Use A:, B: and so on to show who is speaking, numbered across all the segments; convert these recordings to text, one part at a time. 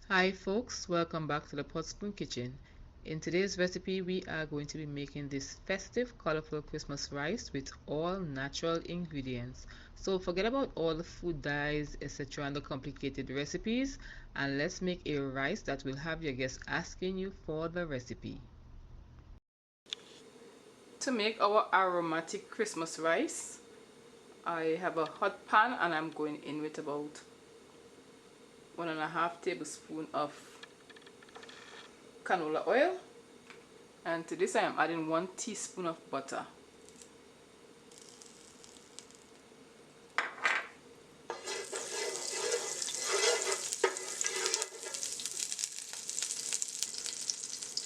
A: Hi folks, welcome back to the Pot Spoon Kitchen. In today's recipe we are going to be making this festive colorful Christmas rice with all natural ingredients. So forget about all the food dyes etc and the complicated recipes, and let's make a rice that will have your guests asking you for the recipe. To make our aromatic Christmas rice, I have a hot pan and I'm going in with about 1.5 tablespoons of canola oil, and to this I am adding 1 teaspoon of butter.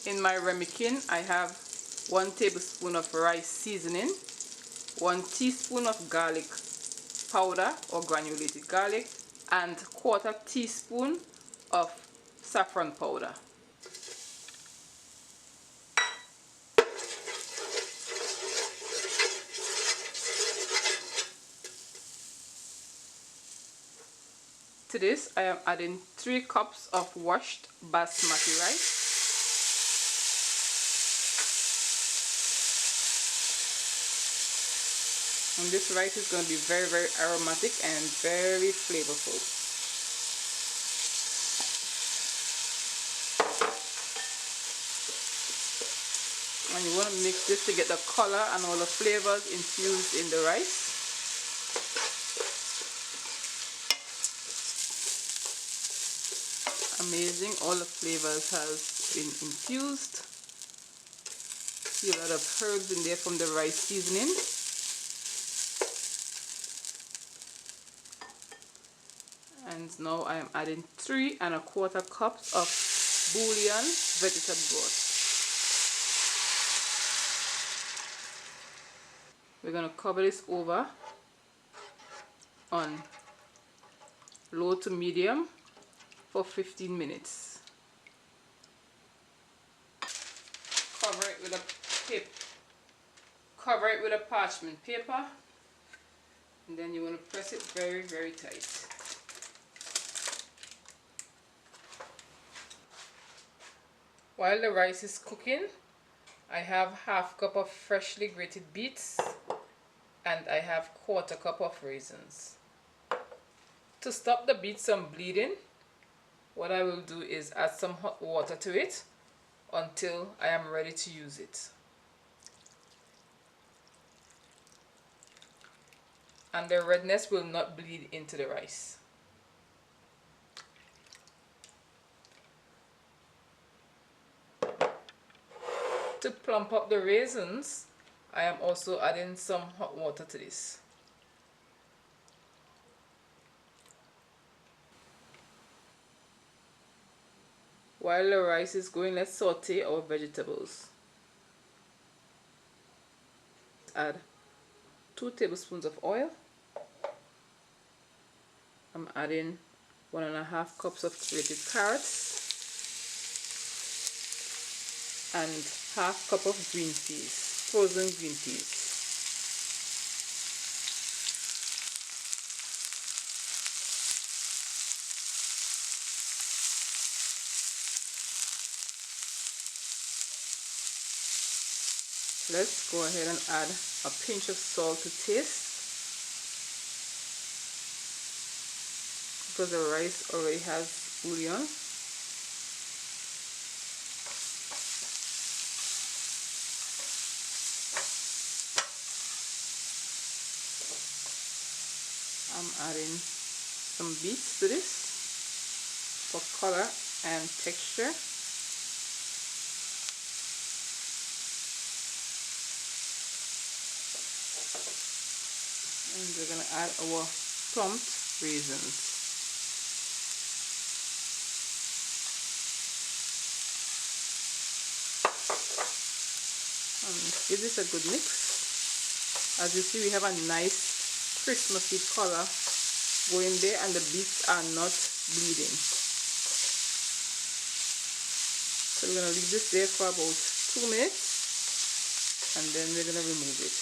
A: In my ramekin I have 1 tablespoon of rice seasoning, 1 teaspoon of garlic powder or granulated garlic, and 1/4 teaspoon of saffron powder. To this I am adding 3 cups of washed basmati rice, and this rice is going to be very aromatic and very flavorful. And you want to mix this to get the color and all the flavors infused in the rice. Amazing, all the flavors have been infused. See a lot of herbs in there from the rice seasoning. And now I am adding 3¼ cups of bouillon vegetable broth. We're going to cover this over on low to medium for 15 minutes. Cover it with a parchment paper, and then you want to press it very tight. While the rice is cooking, I have 1/2 cup of freshly grated beets, and I have 1/4 cup of raisins. To stop the beets from bleeding, what I will do is add some hot water to it until I am ready to use it. And the redness will not bleed into the rice. To plump up the raisins, I am also adding some hot water to this. While the rice is going, let's saute our vegetables. Add 2 tablespoons of oil. I'm adding 1.5 cups of grated carrots and 1/2 cup of green peas, frozen green peas. Let's go ahead and add a pinch of salt to taste, because the rice already has bouillon. I'm adding some beets to this for color and texture. And we're going to add our plumped raisins. Give this a good mix. As you see, we have a nice Christmassy color going there, and the beets are not bleeding. So we're going to leave this there for about 2 minutes, and then we're going to remove it.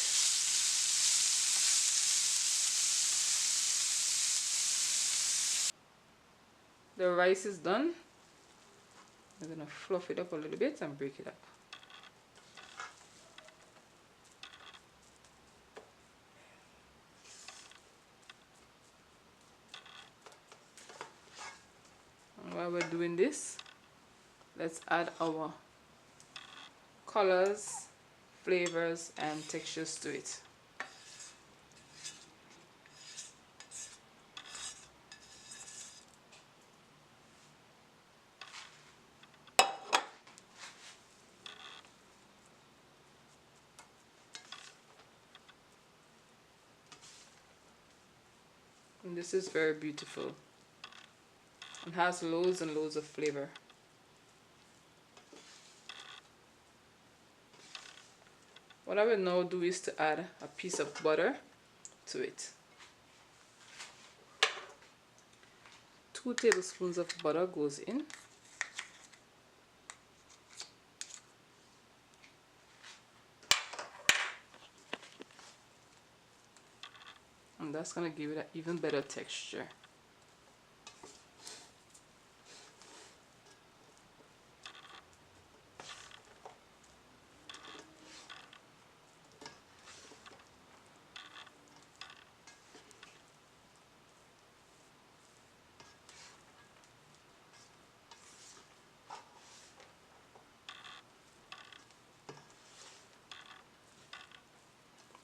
A: The rice is done. I'm going to fluff it up a little bit and break it up. And while we're doing this, let's add our colors, flavors, and textures to it. And this is very beautiful and has loads and loads of flavor. What I will now do is to add a piece of butter to it. 2 tablespoons of butter goes in. And that's going to give it an even better texture.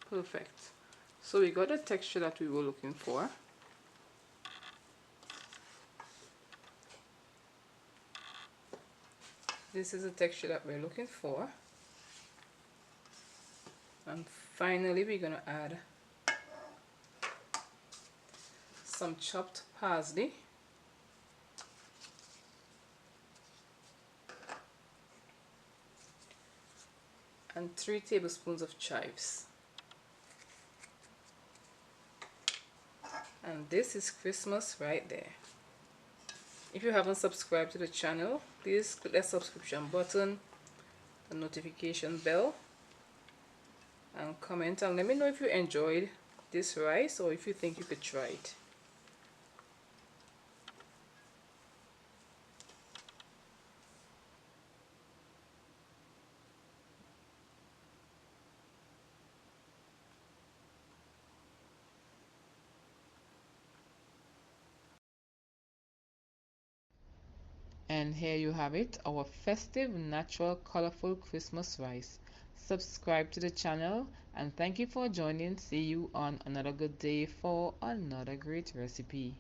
A: Perfect. So we got the texture that we were looking for. This is the texture that we're looking for. And finally we're going to add some chopped parsley. And 3 tablespoons of chives. And this is Christmas right there. If you haven't subscribed to the channel, please click that subscription button, the notification bell, and comment and let me know if you enjoyed this rice or if you think you could try it. And here you have it, our festive, natural, colorful Christmas rice. Subscribe to the channel and thank you for joining. See you on another good day for another great recipe.